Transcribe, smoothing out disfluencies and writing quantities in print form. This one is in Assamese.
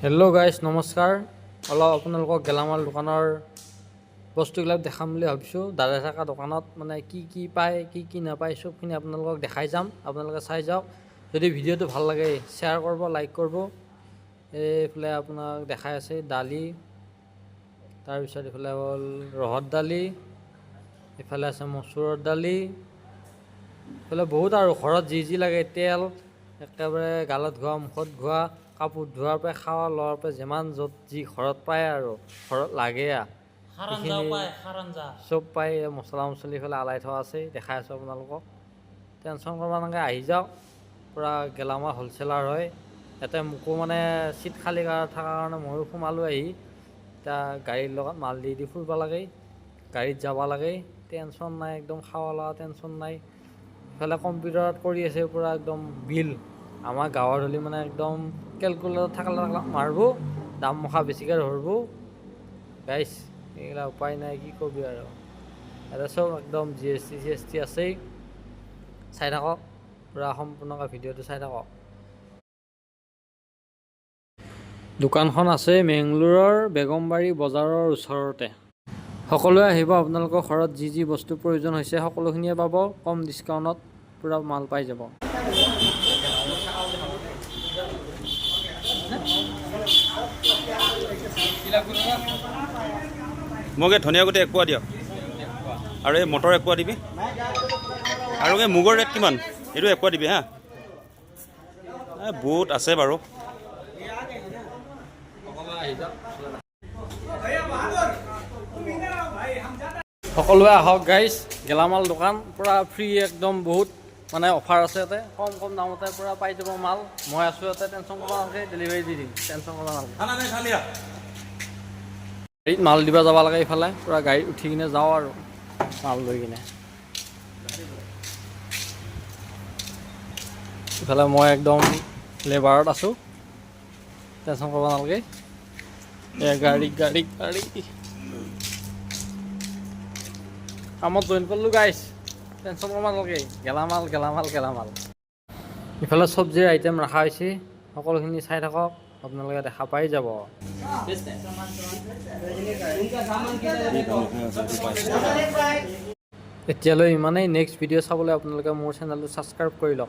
হেল্ল' গাইজ নমস্কাৰ। অলপ আপোনালোকক গেলামাল দোকানৰ বস্তুবিলাক দেখাম বুলি ভাবিছোঁ। দাদা থকা দোকানত মানে কি পায় কি নাপায় চবখিনি আপোনালোকক দেখাই যাম। আপোনালোকে চাই যাওক। যদি ভিডিঅ'টো ভাল লাগে শ্বেয়াৰ কৰিব, লাইক কৰিব। এইফালে আপোনাক দেখাই আছে দালি, তাৰপিছত এইফালে হ'ল ৰহৰ দালি, এইফালে আছে মচুৰৰ দালি, এইফালে বহুত আৰু ঘৰত যি লাগে তেল, একেবাৰে গালত ঘঁহা, মুখত ঘঁহা, কাপোৰ ধোৱাৰ পৰা খাৱা লোৱাৰ পৰা যিমান য'ত যি ঘৰত পায় আৰু ঘৰত লাগে চব পায়। মছলা মছলি এইফালে আলাই থোৱা আছে, দেখাই আছোঁ আপোনালোকক। টেনশ্যন কৰিব নালাগে, আহি যাওক। পূৰা গেলামাল হ'লচেলাৰ হয় ইয়াতে। মোকো মানে চিট খালী থকাৰ কাৰণে ময়ো সোমালোঁ আহি। এতিয়া গাড়ীৰ লগত মাল দি ফুৰিব লাগে, গাড়ীত যাব লাগে। টেনশ্যন নাই, একদম খাৱা লোৱা টেনশ্যন নাই। ইফালে কম্পিউটাৰত কৰি আছে পূৰা একদম বিল। আমাৰ গাঁৱৰ হ'লে মানে একদম কেলকুলেটৰ থাকলা মাৰিব, দাম মুখা বেছিকৈ ধৰিব। গাইছ এইগিলা উপায় নাই, কি কবি আৰু। ইয়াতে চব একদম GST আছেই। চাই থাকক, পূৰা সম্পূৰ্ণকৈ ভিডিঅ'টো চাই থাকক। দোকানখন আছে মেংগলোৰৰ বেগমবাৰী বজাৰৰ ওচৰতে। সকলোৱে আহিব, আপোনালোকৰ ঘৰত যি বস্তু প্ৰয়োজন হৈছে সকলোখিনিয়ে পাব কম ডিছকাউণ্টত। পূৰা মাল পাই যাব। মোক এই ধনিয়া গুটি 1 পোৱা দিয়ক, আৰু এই মটৰ 1 পোৱা দিবি, আৰু এই মুগৰ ৰেট কিমান এইটো 1 পোৱা দিবি হা। বুট আছে বাৰু। সকলোৱে আহক গাইজ, গেলামাল দোকান পূৰা ফ্ৰী একদম। বহুত মানে অফাৰ আছে ইয়াতে, কম দামতে পূৰা পাই যাব মাল। মই আছোঁ ইয়াতে, টেনশ্যন কৰিব নালাগে, ডেলিভাৰী দি দিম, টেনশ্যন কৰিব নালাগে। গাড়ীত মাল দিব যাব লাগে ইফালে, পূৰা গাড়ীত উঠি কিনে যাওঁ আৰু মাল লৈ কিনে। ইফালে মই একদম লেবাৰত আছোঁ, টেনশ্যন কৰিব নালাগে। গাড়ী কামত জইন কৰিলোঁ গাইছ, টেনশ্যন কৰিব নালাগে। গেলামাল। ইফালে চব্জিৰ আইটেম ৰখা হৈছে, সকলোখিনি চাই থাকক, আপোনালোকে দেখা পাই যাব। এতিয়ালৈ ইমানেই। নেক্সট ভিডিঅ' চাবলৈ আপোনালোকে মোৰ চেনেলটো ছাবস্ক্ৰাইব কৰি লওক।